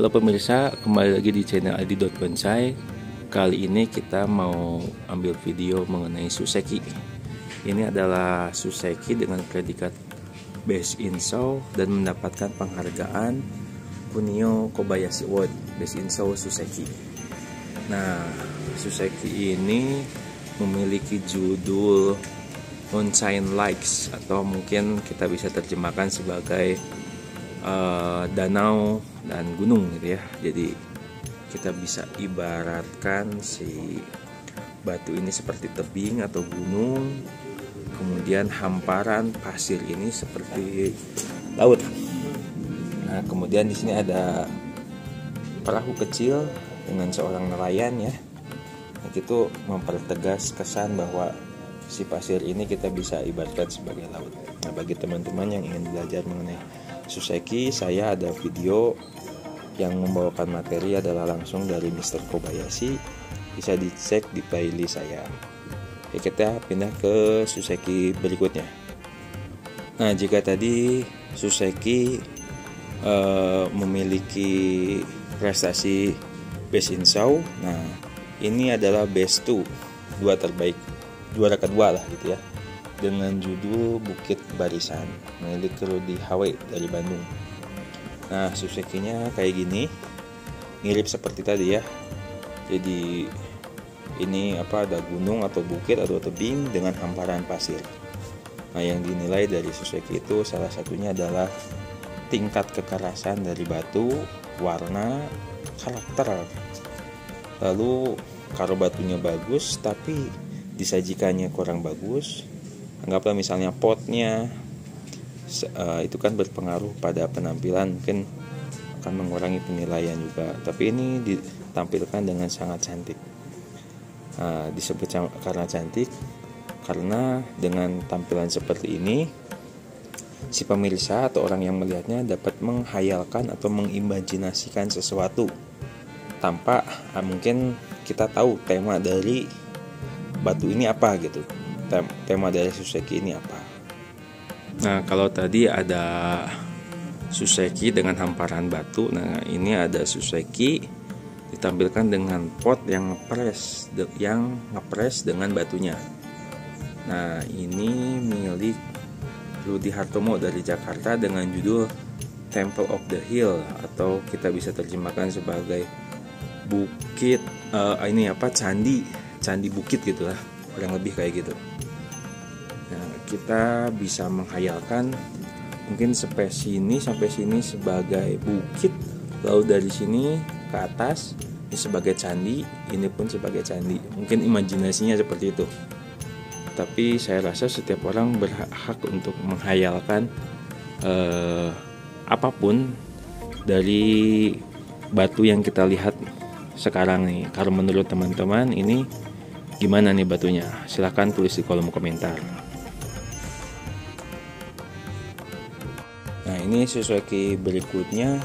Halo pemirsa, kembali lagi di channel Aldi.bonsai. Kali ini kita mau ambil video mengenai Suseki. Ini adalah Suseki dengan predikat Best in Show dan mendapatkan penghargaan Kunio Kobayashi Award Best in Show Suseki. Nah, Suseki ini memiliki judul Mountain Lakes, atau mungkin kita bisa terjemahkan sebagai danau dan gunung gitu ya. Jadi kita bisa ibaratkan si batu ini seperti tebing atau gunung, kemudian hamparan pasir ini seperti laut. Nah, kemudian di sini ada perahu kecil dengan seorang nelayan ya. Nah, itu mempertegas kesan bahwa si pasir ini kita bisa ibaratkan sebagai laut. Nah, bagi teman-teman yang ingin belajar mengenai Suseki, saya ada video yang membawakan materi adalah langsung dari Mr. Kobayashi. Bisa dicek di playlist saya. Oke, kita pindah ke Suseki berikutnya. Nah, jika tadi Suseki memiliki prestasi Best in Show, nah ini adalah Best 2, dua terbaik, juara kedua lah gitu ya, dengan judul Bukit Barisan milik Rudy HW dari Bandung. Nah, Susekinya kayak gini, mirip seperti tadi ya. Jadi ini ada gunung atau bukit atau tebing dengan hamparan pasir. Nah, yang dinilai dari Suseki itu salah satunya adalah tingkat kekerasan dari batu, warna, karakter. Lalu kalau batunya bagus tapi disajikannya kurang bagus, anggaplah misalnya potnya, itu kan berpengaruh pada penampilan, mungkin akan mengurangi penilaian juga. Tapi ini ditampilkan dengan sangat cantik. Nah, disebut karena cantik karena dengan tampilan seperti ini, si pemirsa atau orang yang melihatnya dapat menghayalkan atau mengimajinasikan sesuatu tanpa mungkin kita tahu tema dari batu ini apa gitu. Tema dari Suseki ini apa. Nah, kalau tadi ada Suseki dengan hamparan batu, nah ini ada Suseki ditampilkan dengan pot yang ngepres dengan batunya. Nah, ini milik Rudy Hartomo dari Jakarta dengan judul Temple of the Hill, atau kita bisa terjemahkan sebagai bukit candi bukit gitulah, kurang lebih kayak gitu. Nah, kita bisa menghayalkan mungkin sampai sini sebagai bukit, lalu dari sini ke atas ini sebagai candi, ini pun sebagai candi. Mungkin imajinasinya seperti itu. Tapi saya rasa setiap orang berhak untuk menghayalkan apapun dari batu yang kita lihat sekarang nih. Kalau menurut teman-teman ini gimana nih batunya? Silahkan tulis di kolom komentar. Nah, ini Suseki berikutnya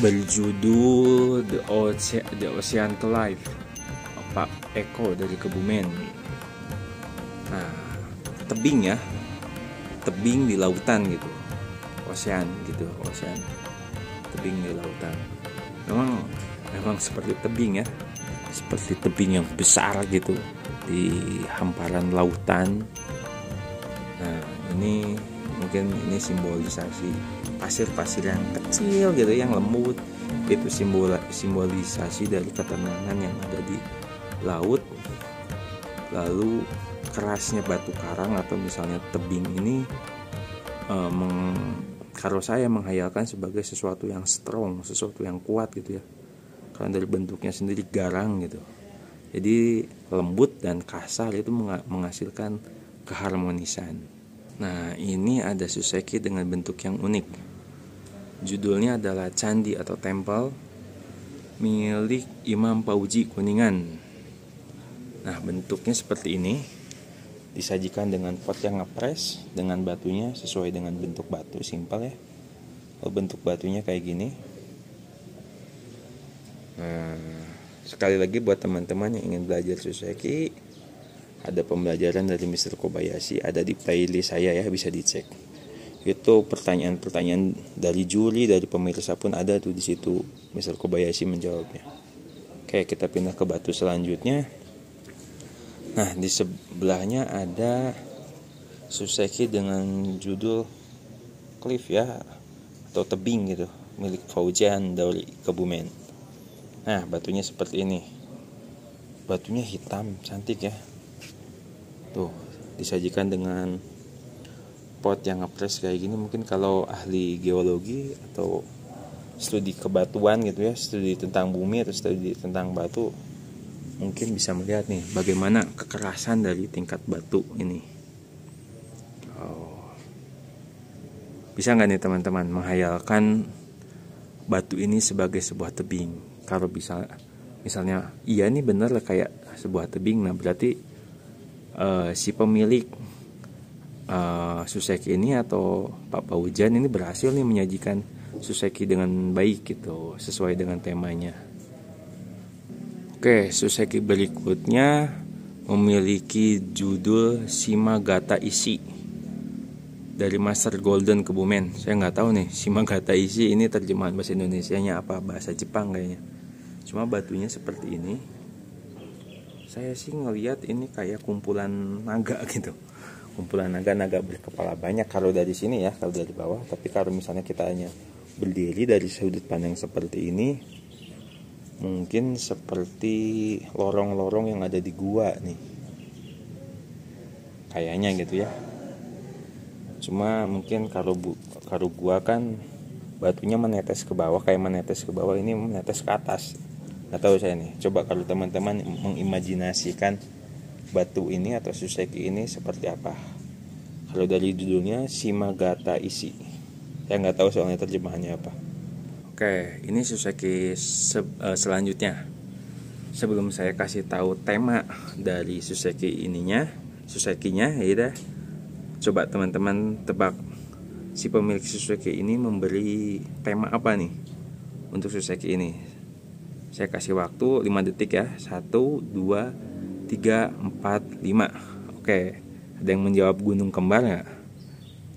berjudul The Ocean Life, Pak Eko dari Kebumen. Nah, tebing ya, tebing di lautan gitu, ocean gitu, ocean, tebing di lautan. Memang seperti tebing ya, seperti tebing yang besar gitu di hamparan lautan. Nah, ini mungkin ini simbolisasi pasir-pasir yang kecil gitu, yang lembut. Itu simbolisasi dari ketenangan yang ada di laut. Lalu kerasnya batu karang atau misalnya tebing ini kalau saya menghayalkan sebagai sesuatu yang strong, sesuatu yang kuat gitu ya, karena dari bentuknya sendiri garang gitu. Jadi lembut dan kasar itu menghasilkan keharmonisan. Nah, ini ada Suseki dengan bentuk yang unik. Judulnya adalah Candi atau Temple milik Imam Pauji Kuningan. Nah, bentuknya seperti ini. Disajikan dengan pot yang ngepres dengan batunya sesuai dengan bentuk batu, simpel ya. Kalau bentuk batunya kayak gini. Nah, sekali lagi buat teman-teman yang ingin belajar Suseki, ada pembelajaran dari Mr. Kobayashi, ada di playlist saya ya, bisa dicek. Itu pertanyaan-pertanyaan dari juri, dari pemirsa pun ada tuh di situ. Mr. Kobayashi menjawabnya. Oke, kita pindah ke batu selanjutnya. Nah, di sebelahnya ada Suseki dengan judul Cliff ya, atau tebing gitu, milik Faujan dari Kebumen. Nah, batunya seperti ini. Batunya hitam, cantik ya. Tuh, disajikan dengan pot yang ngepres kayak gini. Mungkin kalau ahli geologi atau studi kebatuan gitu ya, studi tentang bumi atau studi tentang batu, mungkin bisa melihat nih bagaimana kekerasan dari tingkat batu ini. Bisa nggak nih teman-teman menghayalkan batu ini sebagai sebuah tebing? Kalau bisa, misalnya iya nih bener lah kayak sebuah tebing, nah berarti si pemilik Suseki ini atau Pak Faujan ini berhasil nih menyajikan Suseki dengan baik gitu, sesuai dengan temanya. Oke, Suseki berikutnya memiliki judul Shimagata Ishi dari Master Golden Kebumen. Saya nggak tahu nih Shimagata Ishi ini terjemahan bahasa Indonesianya apa, bahasa Jepang kayaknya. Cuma batunya seperti ini. Saya sih ngelihat ini kayak kumpulan naga gitu. Kumpulan naga berkepala banyak kalau dari sini ya, kalau dari bawah. Tapi kalau misalnya kita hanya berdiri dari sudut pandang seperti ini, mungkin seperti lorong-lorong yang ada di gua nih, kayaknya gitu ya. Cuma mungkin kalau gua kan batunya menetes ke bawah, kayak menetes ke bawah, ini menetes ke atas. Nggak tahu saya nih. Coba kalau teman-teman mengimajinasikan batu ini atau Suseki ini seperti apa. Kalau dari judulnya Shimagata Ishi, saya nggak tahu soalnya terjemahannya apa. Oke, ini Suseki selanjutnya. Sebelum saya kasih tahu tema dari Susekinya, ya coba teman-teman tebak si pemilik Suseki ini memberi tema apa nih untuk Suseki ini. Saya kasih waktu 5 detik ya. 1, 2, 3, 4, 5. Oke, ada yang menjawab gunung kembar nggak?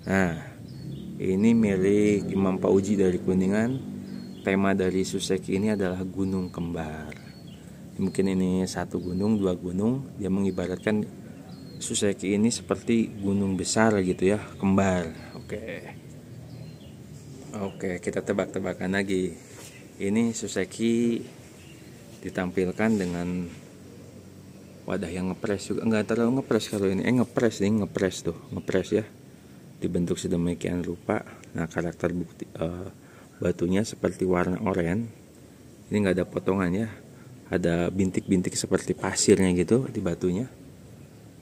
Nah, ini milik Imam Fauji dari Kuningan. Tema dari Suseki ini adalah gunung kembar. Mungkin ini satu gunung, dua gunung. Dia mengibaratkan Suseki ini seperti gunung besar gitu ya, kembar. Oke, kita tebak-tebakan lagi. Ini Suseki ditampilkan dengan wadah yang ngepres juga, enggak terlalu ngepres kalau ini, ngepres ya, dibentuk sedemikian rupa. Nah, karakter batunya seperti warna oranye. Ini enggak ada potongan ya, ada bintik-bintik seperti pasirnya gitu di batunya.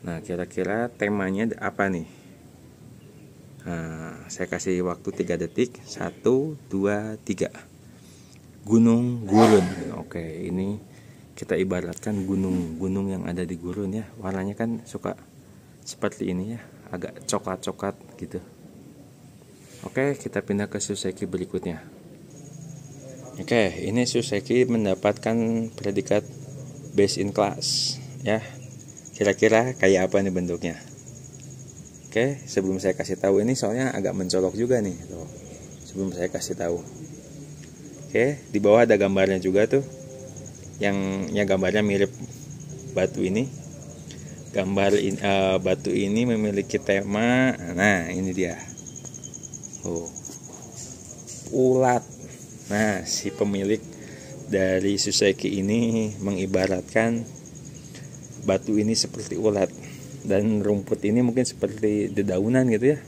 Nah, kira-kira temanya apa nih? Nah, saya kasih waktu 3 detik. 1, 2, 3. Gunung Gurun. Oke, ini kita ibaratkan gunung-gunung yang ada di gurun ya. Warnanya kan suka seperti ini ya, agak coklat-coklat gitu. Oke, kita pindah ke Suseki berikutnya. Oke, ini Suseki mendapatkan predikat best in class ya. Kira-kira kayak apa nih bentuknya? Oke, sebelum saya kasih tahu, ini soalnya agak mencolok juga nih tuh. Sebelum saya kasih tahu. Oke, di bawah ada gambarnya juga tuh. Yang gambarnya mirip batu ini. Batu ini memiliki tema. Nah, ini dia. Ulat. Nah, si pemilik dari Suseki ini mengibaratkan batu ini seperti ulat, dan rumput ini mungkin seperti dedaunan gitu ya.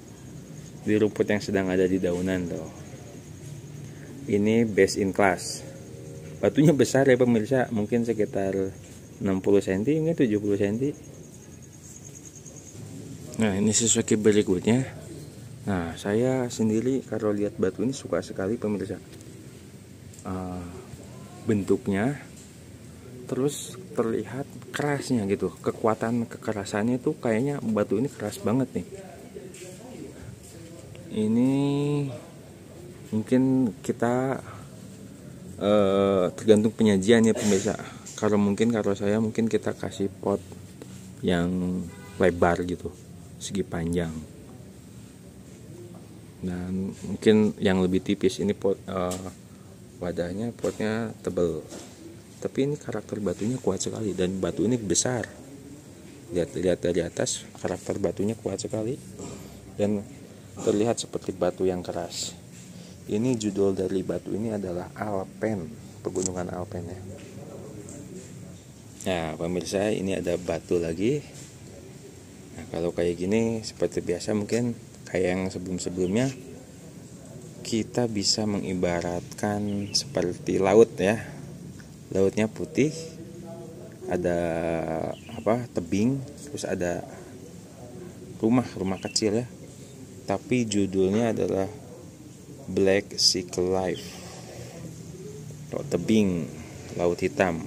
Di rumput yang sedang ada di daunan tuh. Ini best in class. Batunya besar ya pemirsa, mungkin sekitar 60 cm, mungkin 70 cm. Nah, ini Suseki berikutnya. Nah, saya sendiri kalau lihat batu ini suka sekali pemirsa. Bentuknya, terus terlihat kerasnya gitu, kekerasannya tuh kayaknya batu ini keras banget nih. Ini mungkin kita tergantung penyajian ya pemirsa. Kalau saya mungkin kita kasih pot yang lebar gitu, segi panjang. Dan mungkin yang lebih tipis ini wadahnya, potnya tebal. Tapi ini karakter batunya kuat sekali dan batu ini besar. Lihat dari atas, karakter batunya kuat sekali dan terlihat seperti batu yang keras. Ini judul dari batu ini adalah Alpen, pegunungan Alpen ya. Nah, pemirsa, ini ada batu lagi. Nah, kalau kayak gini seperti biasa mungkin kayak yang sebelum-sebelumnya, kita bisa mengibaratkan seperti laut ya. Lautnya putih, ada tebing, terus ada rumah kecil ya. Tapi judulnya adalah Black Sea Cliff, tebing laut hitam.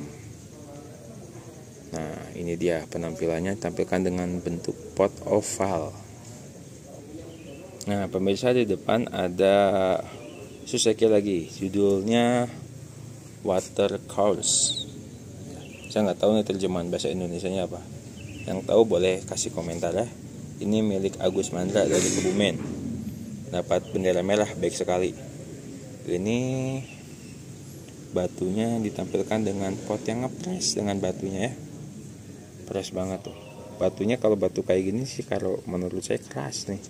Nah, ini dia penampilannya, tampilkan dengan bentuk pot oval. Nah, pemirsa, di depan ada suseki lagi, judulnya Water Course. Saya nggak tahu nih terjemahan bahasa Indonesianya apa. Yang tahu boleh kasih komentar ya. Ini milik Agus Mandra dari Kebumen. Dapat bendera merah, baik sekali. Ini batunya ditampilkan dengan pot yang ngepres dengan batunya ya. Keras banget tuh. Batunya kalau batu kayak gini sih kalau menurut saya keras nih.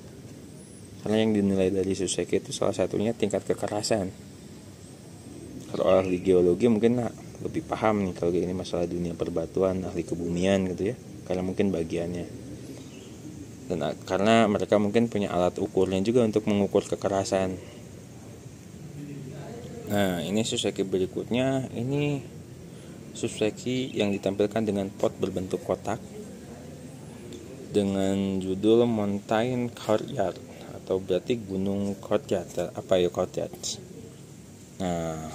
Karena yang dinilai dari suseki itu salah satunya tingkat kekerasan. Kalau ahli geologi mungkin lebih paham nih kalau ini masalah dunia perbatuan, ahli kebumian gitu ya. Karena mungkin bagiannya. Dan karena mereka mungkin punya alat ukurnya juga untuk mengukur kekerasan. Nah, ini suseki berikutnya. Ini suseki yang ditampilkan dengan pot berbentuk kotak dengan judul Mountain Courtyard, atau berarti gunung courtyard. Apa ya courtyard? Nah,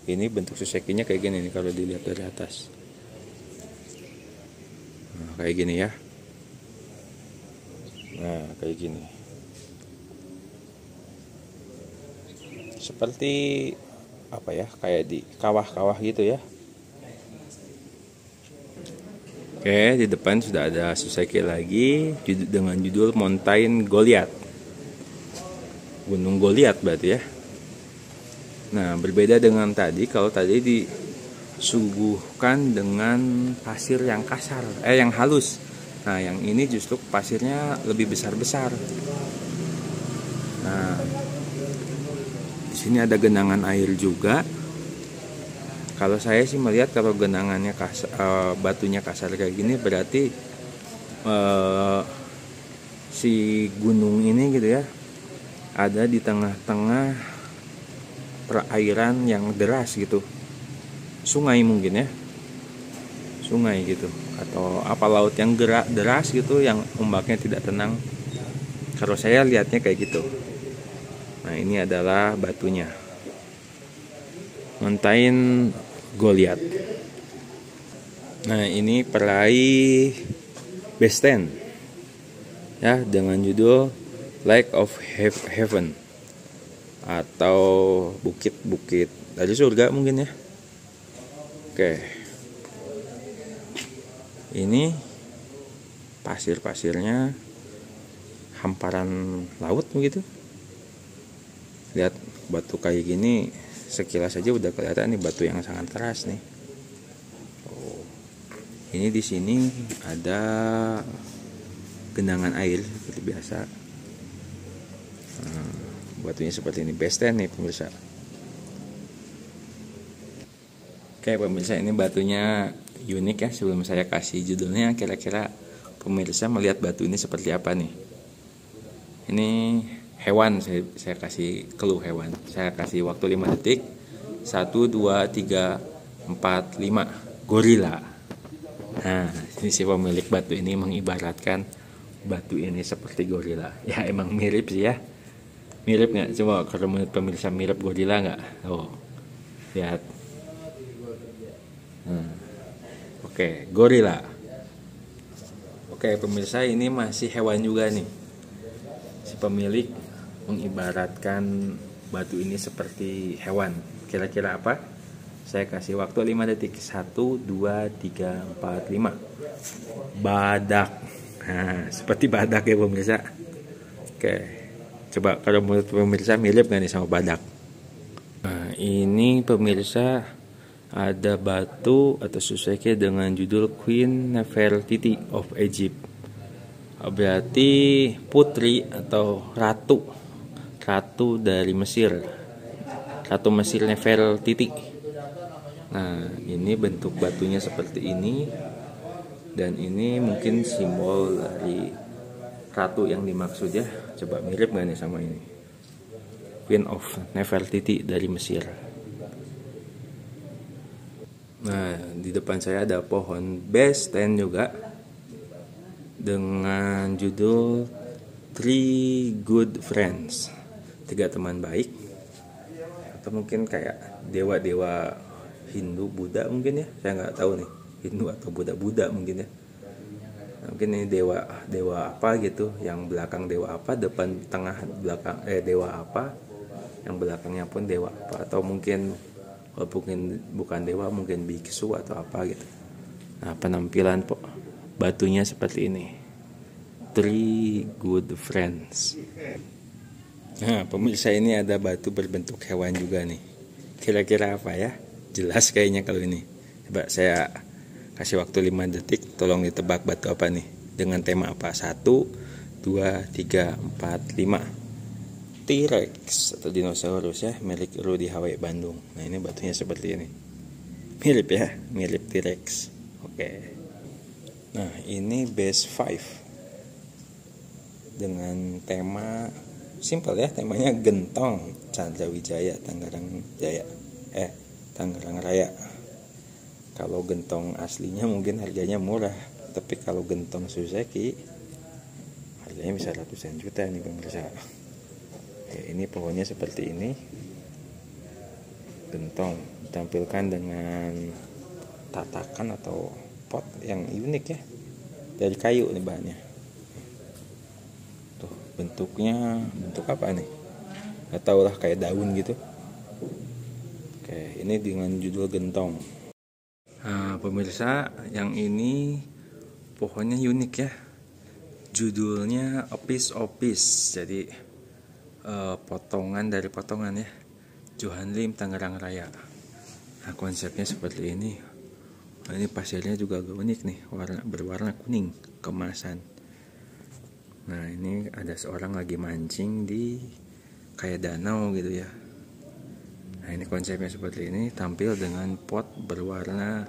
ini bentuk susekinya kayak gini nih kalau dilihat dari atas. Nah, kayak gini ya. Nah, kayak gini. Seperti apa ya? Kayak di kawah-kawah gitu ya. Oke, di depan sudah ada suseki lagi dengan judul Mountain Goliath. Gunung Goliath berarti ya. Nah, berbeda dengan tadi, kalau tadi disuguhkan dengan pasir yang kasar, yang halus. Nah, yang ini justru pasirnya lebih besar-besar. Nah, di sini ada genangan air juga. Kalau saya sih melihat kalau genangannya batunya kasar kayak gini berarti si gunung ini gitu ya ada di tengah-tengah perairan yang deras gitu, sungai mungkin ya, sungai gitu, atau apa laut yang deras gitu yang ombaknya tidak tenang. Kalau saya lihatnya kayak gitu. Nah, ini adalah batunya, Mountain Goliath. Nah, ini peraih base 10 ya, dengan judul Lake of Heaven, atau bukit-bukit dari surga mungkin ya. Oke, ini pasir-pasirnya hamparan laut begitu. Lihat batu kayak gini, sekilas aja udah kelihatan nih batu yang sangat keras nih. Oh, ini di sini ada genangan air seperti biasa. Batunya seperti ini, base 10 nih pemirsa. Oke pemirsa, ini batunya unik ya. Sebelum saya kasih judulnya, kira-kira pemirsa melihat batu ini seperti apa nih? Ini hewan, saya kasih clue hewan. Saya kasih waktu 5 detik. 1, 2, 3, 4, 5. Gorila. Nah, ini si pemilik batu ini mengibaratkan batu ini seperti gorila. Ya, emang mirip sih ya. Mirip nggak? Coba kalau menurut pemirsa mirip gorila nggak? Oh, lihat. Oke, gorila. Oke, pemirsa, ini masih hewan juga nih. Si pemilik mengibaratkan batu ini seperti hewan. Kira-kira apa? Saya kasih waktu 5 detik. 1, 2, 3, 4, 5. Badak. Nah, seperti badak ya pemirsa. Oke. Coba kalau menurut pemirsa mirip gak nih sama badak? Nah, ini pemirsa ada batu atau Suseki dengan judul Queen Nefertiti of Egypt. Berarti putri atau ratu dari Mesir, ratu Mesir Nefertiti. Nah, ini bentuk batunya seperti ini, dan ini mungkin simbol dari ratu yang dimaksud ya. Coba mirip gak nih sama ini? Queen of Nefertiti dari Mesir. Nah, di depan saya ada pohon best 10 juga dengan judul Three Good Friends, 3 teman baik, atau mungkin kayak dewa-dewa Hindu, Buddha mungkin ya, saya nggak tahu nih Hindu atau Buddha mungkin ya. Mungkin ini dewa apa gitu, yang belakang dewa apa, depan tengah belakang dewa apa, yang belakangnya pun dewa apa, atau mungkin mungkin bukan dewa, mungkin biksu atau apa gitu. Nah, penampilan batunya seperti ini, Three Good Friends. Nah, pemirsa, ini ada batu berbentuk hewan juga nih. Kira-kira apa ya? Jelas kayaknya kalau ini. Coba saya kasih waktu 5 detik, tolong ditebak batu apa nih, dengan tema apa? 1, 2, 3, 4, 5. T-Rex atau dinosaurus ya, milik Rudy HW Bandung. Nah, ini batunya seperti ini. Mirip ya, mirip T-Rex. Oke. Nah, ini base 5 dengan tema simple ya, temanya gentong Chandra Wijaya Tangerang Raya. Kalau gentong aslinya mungkin harganya murah, tapi kalau gentong Suseki harganya bisa ratusan juta nih pemirsa. Ini pohonnya seperti ini, gentong ditampilkan dengan tatakan atau pot yang unik ya, dari kayu nih bahannya. Tuh bentuknya, bentuk apa nih? Gak tau lah, kayak daun gitu. Oke, ini dengan judul gentong. Nah, pemirsa, yang ini pohonnya unik ya. Judulnya Opis. Jadi potongan dari potongan ya, Johan Lim Tangerang Raya. Nah, konsepnya seperti ini. Nah, ini pasirnya juga agak unik nih, berwarna kuning kemasan. Nah, ini ada seorang lagi mancing di kayak danau gitu ya. Nah, ini konsepnya seperti ini, tampil dengan pot berwarna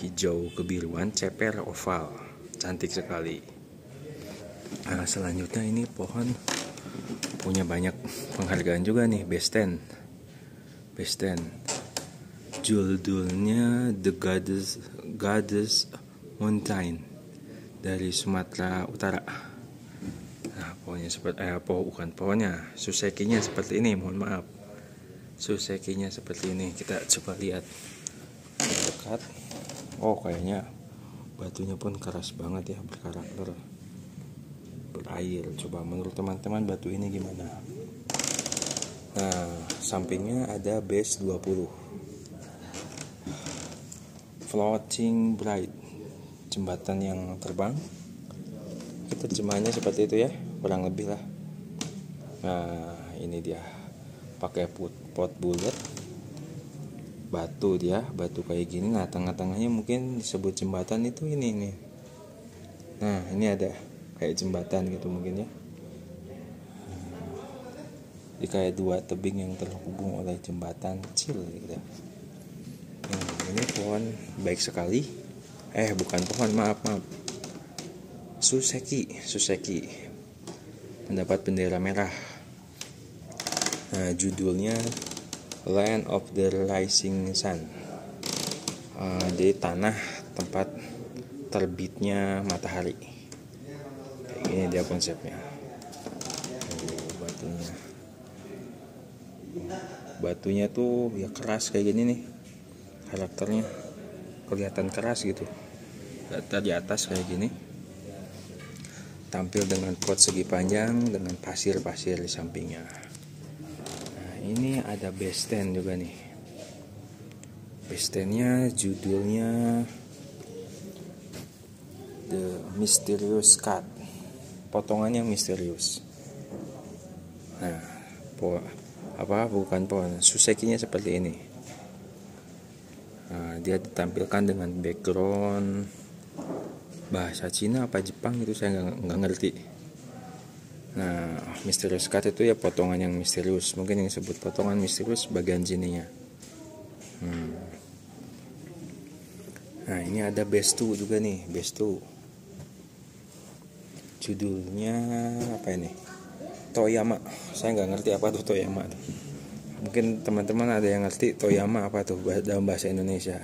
hijau kebiruan, ceper oval, cantik sekali. Nah, selanjutnya ini pohon punya banyak penghargaan juga nih, best 10. Judulnya The Goddess Mountain dari Sumatera Utara. Nah, pohonnya seperti Susekinya seperti ini, mohon maaf. Susekinya seperti ini. Kita coba lihat dekat. Oh, kayaknya batunya pun keras banget ya, berkarakter, berair. Coba menurut teman-teman batu ini gimana? Nah, sampingnya ada base 20, Floating Bridge, jembatan yang terbang. Terjemahannya seperti itu ya, kurang lebih lah. Nah, ini dia, pakai pot bulat, batu kayak gini. Nah, tengah-tengahnya mungkin disebut jembatan itu ini nih. Nah, ini ada kayak jembatan gitu mungkin ya. Jadi kayak 2 tebing yang terhubung oleh jembatan kecil gitu. Nah, ini pohon baik sekali. Bukan pohon, maaf. Suseki mendapat bendera merah. Nah, judulnya Land of the Rising Sun. Jadi tanah tempat terbitnya matahari. Ini dia konsepnya. Batunya tuh ya keras kayak gini nih, karakternya kelihatan keras gitu. Data di atas kayak gini, tampil dengan pot segi panjang dengan pasir-pasir di sampingnya. Nah, ini ada base 10 juga nih. Base 10-nya judulnya The Mysterious Cut, potongannya misterius. Nah, bukan pohon, Susekinya seperti ini. Nah, dia ditampilkan dengan background bahasa Cina apa Jepang itu saya nggak ngerti. Nah, misterius cut itu ya potongan yang misterius, mungkin yang disebut potongan misterius bagian sininya. Nah, ini ada base 2 juga nih, base 2. Judulnya apa ini? Toyama. Saya nggak ngerti apa tuh Toyama tuh. Mungkin teman-teman ada yang ngerti Toyama apa tuh dalam bahasa Indonesia.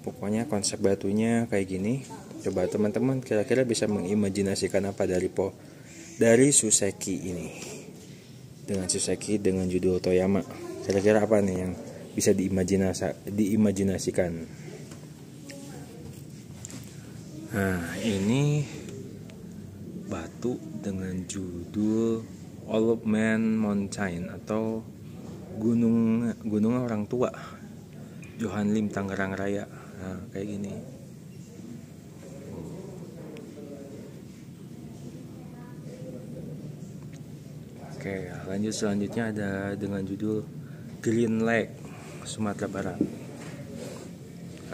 Pokoknya konsep batunya kayak gini. Coba teman-teman kira-kira bisa mengimajinasikan apa dari Suseki ini. Dengan Suseki dengan judul Toyama. Kira-kira apa nih yang bisa diimajinasikan? Nah, ini batu dengan judul Old Man Mountain atau gunung orang tua, Johan Lim Tangerang Raya. Nah, kayak gini. Oke, lanjut selanjutnya ada dengan judul Green Lake, Sumatera Barat.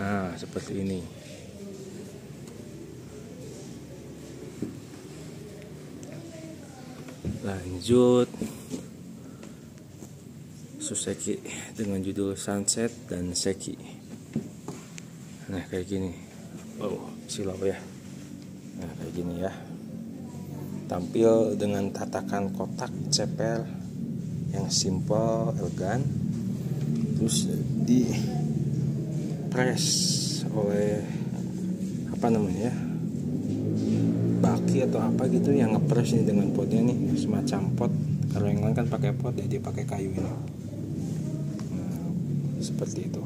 Nah, seperti ini. Lanjut Suseki dengan judul Sunset dan Seki. Nah, kayak gini. Silau ya. Nah, kayak gini ya. Tampil dengan tatakan kotak cepel yang simple, elegan. Terus di press oleh baki atau apa gitu yang ngepres ini dengan potnya nih, semacam pot. Kalau yang lain kan pakai pot, dia pakai kayu ini. Nah, seperti itu.